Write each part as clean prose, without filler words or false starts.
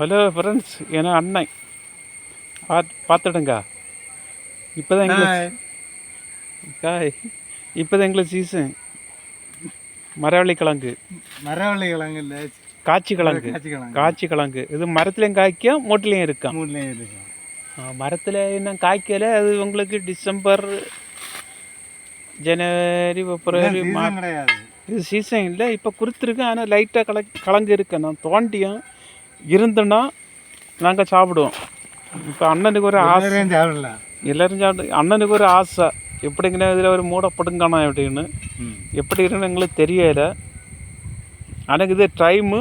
Hello friends, ஏன்னா அண்ணன் பார்த்துடுங்க. இப்போ தான் எங்களுக்கு சீசன். மரவள்ளி கிழங்கு இல்லை, காய்ச்சி கிழங்கு இது மரத்துலேயும் காய்க்கும், மூட்டிலையும் இருக்கும். மரத்தில் இன்னும் காய்க்கல. அது உங்களுக்கு டிசம்பர், ஜனவரி, பிப்ரவரி, இது சீசன் இல்லை. இப்போ கொடுத்துருக்கேன். ஆனால் லைட்டாக கிழங்கு இருக்கு. நான் தோண்டியும் இருந்துன்னா நாங்கள் சாப்பிடுவோம். இப்போ அண்ணனுக்கு ஒரு ஆசை, எல்லோரும் சாப்பிடு. அண்ணனுக்கு ஒரு ஆசை, எப்படிங்கன்னா இதில் ஒரு மூடை பிடுங்கணும் அப்படின்னு. எப்படி இருக்குன்னு எங்களுக்கு தெரியலை. எனக்கு இது டைமு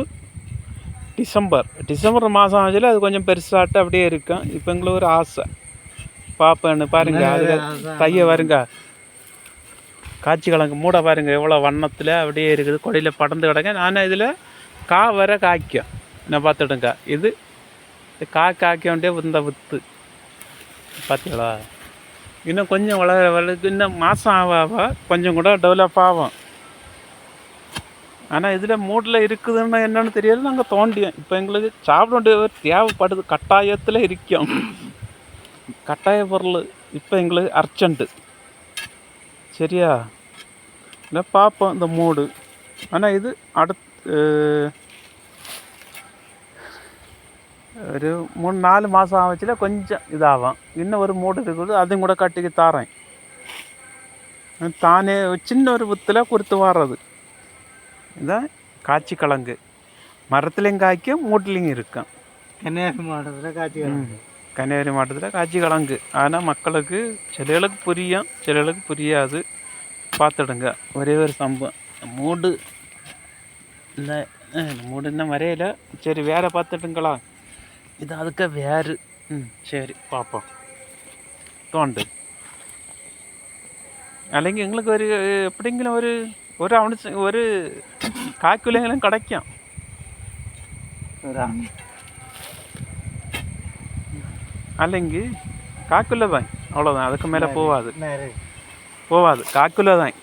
டிசம்பர் மாதம் ஆச்சுல, அது கொஞ்சம் பெருசாட்டு அப்படியே இருக்கும். இப்போ எங்களுக்கு ஒரு ஆசை பார்ப்பேன்னு பாருங்க. அதில் தைய வருங்க, காய்ச்சி கிழங்கு மூடை பாருங்கள் எவ்வளோ வண்ணத்தில் அப்படியே இருக்குது. கொடியில் படர்ந்து கிடங்க. நான் இதில் வர காய்க்கும். நான் பார்த்துடுங்க. இது காய்க்க வேண்டிய இந்த வித்து பார்த்தீங்களா? இன்னும் கொஞ்சம் வளர்க்கு இன்னும் மாதம் ஆக கொஞ்சம் கூட டெவலப் ஆகும். ஆனால் இதில் மூடில் இருக்குதுன்னு என்னென்னு தெரியாது. நாங்கள் தோண்டியோம். இப்போ எங்களுக்கு சாப்பிட வேண்டிய தேவைப்படுது, கட்டாயத்தில் இருக்கும். கட்டாய பொருள் இப்போ எங்களுக்கு அர்ஜென்ட்டு. சரியா? இல்லை பார்ப்போம் இந்த மூடு. ஆனால் இது ஒரு 3-4 மாதம் ஆச்சுல கொஞ்சம் இதாகும். இன்னும் ஒரு மூடு இருக்குது, அதுவும் கூட கட்டிக்கு தாரேன். தானே சின்ன ஒரு வித்தில் கொடுத்து வர்றது. இதான் காய்ச்சி கிழங்கு. மரத்துலேயும் காய்க்கும், மூட்டிலையும் இருக்கும். கன்னியாகுமரி மாவட்டத்தில் காய்ச்சி கிழங்கு. ஆனால் மக்களுக்கு சிலர்களுக்கு புரியும், சிலர்களுக்கு புரியாது. பார்த்துடுங்க. ஒரே ஒரு சம்பவம். மூடு இல்லை, மூடு இன்னும் வரையில. சரி, வேறு பார்த்துட்டுங்களா? இது அதுக்கு வேறு. சரி பார்ப்போம். தோண்டு അല്ലെങ്കിൽ எங்களுக்கு ஒரு எப்படிங்கிலும் ஒரு அவனு ஒரு காய்க்குலைங்களும் கிடைக்கும். അല്ലെങ്കിൽ காய்க்குள்ள தான், அவ்வளோதான். அதுக்கு மேலே போகாது. காய்க்குள்ள தான்.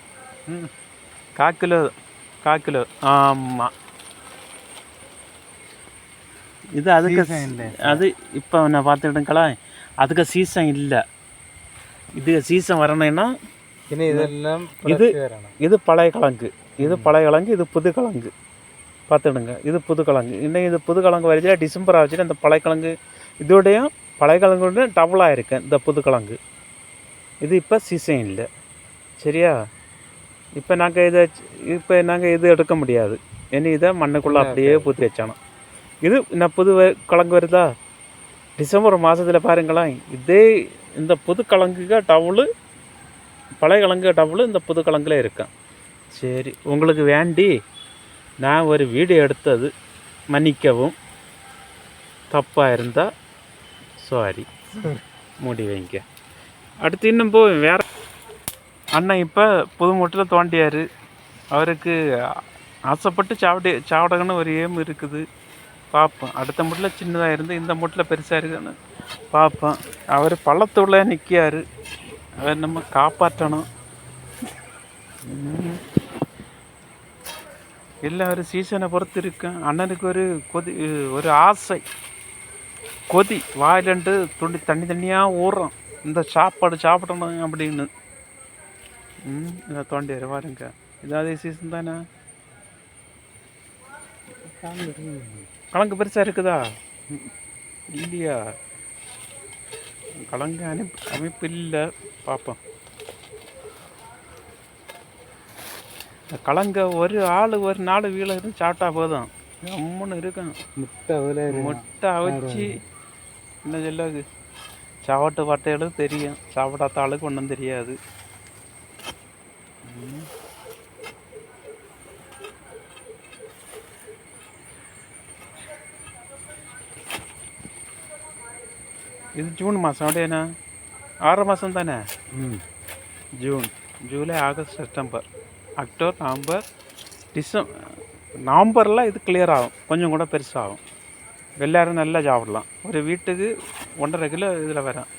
காய்க்குள்ள. ஆமாம். இது அதுக்கு அது இப்போ நான் பார்த்துக்கிட்டுங்களா, அதுக்கு சீசன் இல்லை. இதுக்கு சீசன் வரணும்னா இது பழைய கிழங்கு. இது புது கிழங்கு. பார்த்துடுங்க. இது புது கிழங்கு. இன்னும் இது புது கிழங்கு வரைச்சா டிசம்பர் ஆச்சுன்னா இந்த பழைய கிழங்கு இதோடையும் பழைய கிழங்கு டபுளாக இருக்கேன். இந்த புது கிழங்கு இது இப்போ சீசன் இல்லை. சரியா? இப்போ நாங்கள் இது எடுக்க முடியாது. இனி இதை மண்ணுக்குள்ளே அப்படியே பூத்தி வச்சானோம். இது இன்னும் புது கிழங்கு வருதா டிசம்பர் மாதத்தில் பாருங்களேன். இந்த புது கிழங்குக டபுளு, பழைய கிழங்கு டபுளு இந்த புது கிழங்குல இருக்கேன். சரி, உங்களுக்கு வேண்டி நான் ஒரு வீடியோ எடுத்தது, மன்னிக்கவும். தப்பாக இருந்தால் சாரி, மூடி வைங்க. அடுத்து இன்னும் வேறு அண்ணன் இப்போ புது மூட்டில் தோண்டியார். அவருக்கு ஆசைப்பட்டு சாப்பிடணுன்னு ஒரு ஏம் இருக்குது. பார்ப்போம். அடுத்த மூட்டில் சின்னதாக இருந்து இந்த மூட்டில் பெருசாக இருக்குன்னு பார்ப்போம். அவர் பள்ளத்துள்ள நிற்கார். அவர் நம்ம காப்பாற்றணும். இல்லை, ஒரு சீசனை பொறுத்து இருக்கேன். அண்ணனுக்கு ஒரு ஆசை, கொதி வாயிலண்டு தண்ணியாக ஊறுறோம். இந்த சாப்பாடு சாப்பிடணும் அப்படின்னு. இதை தோண்டியார் பாருங்க. இதாவது சீசன் தானே. கிழங்கு பெருசாக இருக்குதா? இல்லையா? கிழங்கு அமைப்பு இல்லை. பார்ப்போம். கிழங்க ஒரு நாள் வீழ இருந்து சாப்பிட்டா போதும், அம்முன்னு இருக்கும். முட்டை அவிச்சு என்ன சொல்லாது, சாப்பாட்டு பட்டைகளும் தெரியும், சாப்பிடாத ஆளுக்கு ஒன்றும் தெரியாது. இது ஜூன் மாதம். அப்படியேண்ணா 6 மாதம் தானே. June, July, August, September, October, November, நவம்பரில் இது கிளியர் ஆகும். கொஞ்சம் கூட பெருசாகும். எல்லோரும் நல்லா சாப்பிடலாம். ஒரு வீட்டுக்கு 1.5 கிலோ இதில் வரேன்.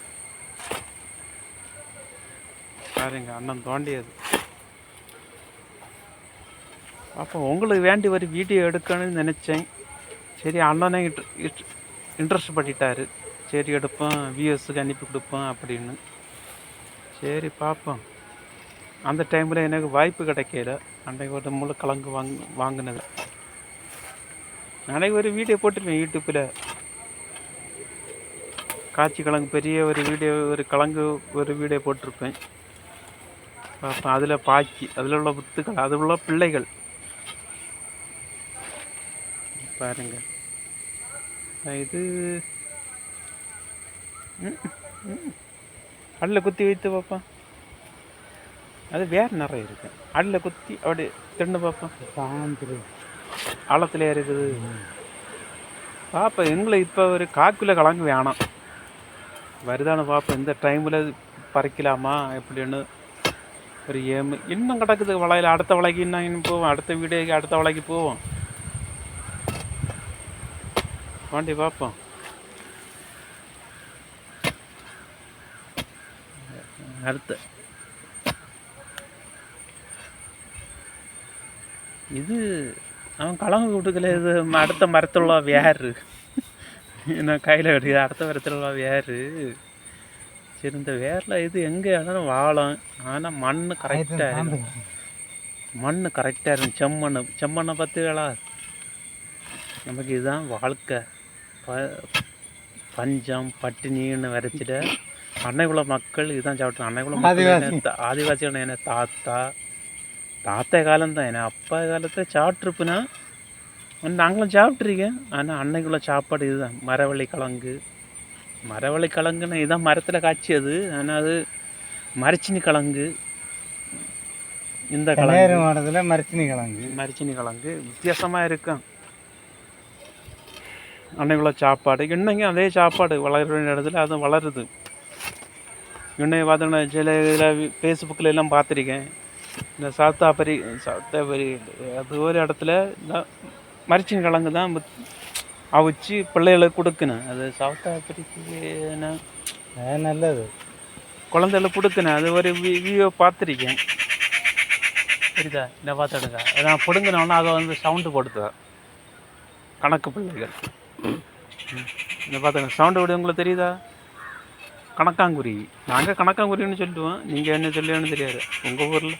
பாருங்க, அண்ணன் தோண்டியது. அப்போ உங்களுக்கு வேண்டி ஒரு வீடியோ எடுக்கணும்னு நினச்சேன். சரி, அண்ணனை இன்ட்ரெஸ்ட் பண்ணிட்டாரு. சரி எடுப்போம், விஎஸ்க்கு அனுப்பி கொடுப்போம் அப்படின்னு. சரி பார்ப்போம். அந்த டைமில் எனக்கு வாய்ப்பு கிடைக்கல. அன்றைக்கு ஒரு முழு கிழங்கு வாங்கினது. நாளைக்கு ஒரு வீடியோ போட்டிருப்பேன் யூடியூப்பில். காய்ச்சி கிழங்கு பெரிய ஒரு வீடியோ, ஒரு கிழங்கு ஒரு வீடியோ போட்டிருப்பேன். பார்ப்பேன். அதில் பாக்கி, அதில் உள்ள வித்துக்கள், அதில் உள்ள பிள்ளைகள் பாருங்க. இது அடில் குத்தி வைத்து பார்ப்போம். அது வேறு நிறைய இருக்கு. அடில் குத்தி அப்படி தின்னு பார்ப்போம். ஆழத்துல இருக்குது பார்ப்போம். எங்களை இப்போ ஒரு காக்கில கிழங்கு வேணாம், வருதானு பார்ப்போம். இந்த டைமில் பறிக்கலாமா எப்படின்னு ஒரு ஏம். இன்னும் கிடக்குது வளையல். அடுத்த வளைக்கு இன்னும் போவோம். அடுத்த வீடியோக்கு அடுத்த வளைக்கு போவோம். வாண்டி பார்ப்போம். அடுத்த இது அவன் கிழங்கு கொடுக்கல. இது அடுத்த மரத்தில் உள்ள வேறு நான் கையில் கிடையாது. அடுத்த மரத்தில் உள்ள வேறு. சரி, இந்த வேரில் இது எங்கே ஆனாலும் வாழும். ஆனால் மண் கரெக்டாக இருக்கும். மண் கரெக்டாக இருக்கும். செம்மண்ணை பார்த்துகளா. நமக்கு இதுதான் வாழ்க்கை. பஞ்சம் பட்டினின்னு வரைச்சிட அன்னைக்குள்ள மக்கள் இதுதான் சாப்பிட்டாங்க. அன்னைக்குள்ள மக்கள் ஆதிவாசிகள் என்ன தாத்தா காலம்தான். என்ன அப்பா காலத்தில் சாப்பிட்ருப்புனா நாங்களும் சாப்பிட்ருக்கேன். ஆனால் அன்னைக்குள்ள சாப்பாடு இதுதான். மரவள்ளி கிழங்கு. மரவள்ளி கிழங்குன்னு இதுதான் மரத்தில் காய்ச்சியது. ஆனால் அது மரிச்சினி கிழங்கு. இந்த கிழங்கு மாவட்டத்தில் மரிச்சினி கிழங்கு வித்தியாசமாக இருக்கும். அன்னைக்குள்ள சாப்பாடு இன்னைக்கும் அதே சாப்பாடு வளர இடத்துல அது வளருது. இன்னைக்கு பார்த்தோன்னா சில இதில் ஃபேஸ்புக்கில் எல்லாம் பார்த்துருக்கேன். இந்த சாத்தாப்பரி அது ஒரு இடத்துல இந்த மரிச்சின் கிழங்கு தான் அவிச்சு பிள்ளைகளுக்கு கொடுக்கணும். அது சாத்தாப்பரிக்கு என்ன நல்லது குழந்தைகளுக்கு கொடுக்கணும். அது ஒரு வீடியோ பார்த்துருக்கேன். சரிதா, இந்த பார்த்துடுங்க. நான் பிடுங்கினோன்னா அதை வந்து சவுண்டு போடுதா கணக்கு பிள்ளைகள். இந்த பார்த்துங்க சவுண்டு விட உங்களுக்கு தெரியுதா? கணக்காங்குருவி. நாங்கள் கணக்காங்குருவின்னு சொல்லுவோம். நீங்கள் என்ன சொல்லுவேன்னு தெரியாது உங்கள் ஊரில்.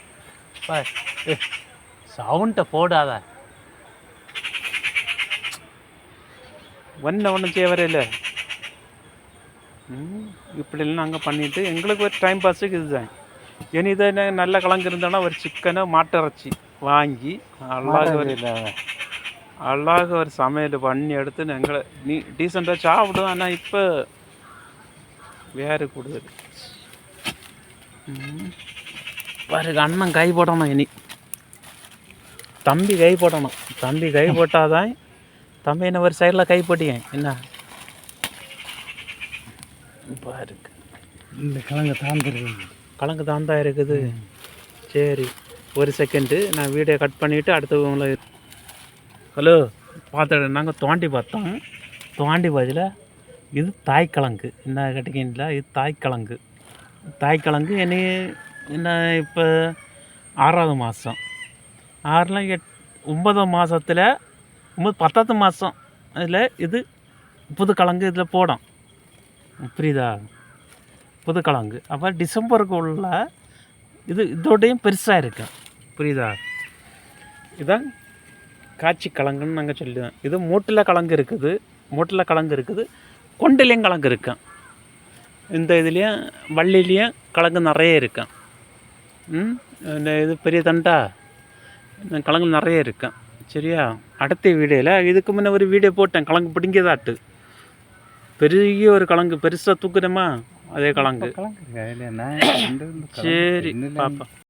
சவுண்டை போடாத. ஒன்றும் செய்ய வரையில. இப்படிலாம் நாங்கள் பண்ணிவிட்டு எங்களுக்கு ஒரு டைம் பாஸுக்கு இதுதான். இனி இதை நல்ல கிழங்கு இருந்தாலும் ஒரு சிக்கனை மாட்டிறைச்சி வாங்கி அழகாக ஒரு சமையல் பண்ணி எடுத்து எங்களை டீசெண்டாக சாப்பிடுவோம். ஆனால் இப்போ வேறு கூடுதல் பாருங்க. அண்ணன் கை போடணும். இனி தம்பி கை போடணும். தம்பி கை போட்டாதான். தம்பி என்ன ஒரு சைடில் கை போட்டியேன் என்ன பாருங்க. இந்த கிழங்கு தாந்தா இருக்குது. சரி, ஒரு செகண்டு நான் வீடியோ கட் பண்ணிவிட்டு அடுத்தவங்கள. ஹலோ, பார்த்துட நாங்கள் தோண்டி பார்த்தோம். தோண்டி பார்த்ததில் இது தாய்க்கிழங்கு. என்ன கேட்டிங்களா? இது தாய்க்கிழங்கு. என்ன இப்போ 6வது மாதம் 6ல் 9 மாதத்தில் 10வது மாதம் அதில் இது புதுக்கிழங்கு இதில் போடும். புரியுதா? புதுக்கிழங்கு. அப்போ டிசம்பருக்கு உள்ள இதோடையும் பெருசாக இருக்கும். புரியுதா? இதுதான் காய்ச்சி கிழங்குன்னு நாங்கள் சொல்லுவோம். இது மூட்டில் கிழங்கு இருக்குது. கொண்டிலையும் கிழங்கு இருக்கும். இந்த இதுலேயும் வள்ளிலையும் கிழங்கு நிறைய இருக்கும். இது பெரிய தண்டா கிழங்கு நிறைய இருக்கும். சரியா? அடுத்த வீடியோவில் இதுக்கு முன்னே ஒரு வீடியோ போட்டேன். கிழங்கு பிடிங்கதாட்டு பெரிய ஒரு கிழங்கு பெருசாக தூக்குறோமா அதே கிழங்கு. சரி பாப்பா.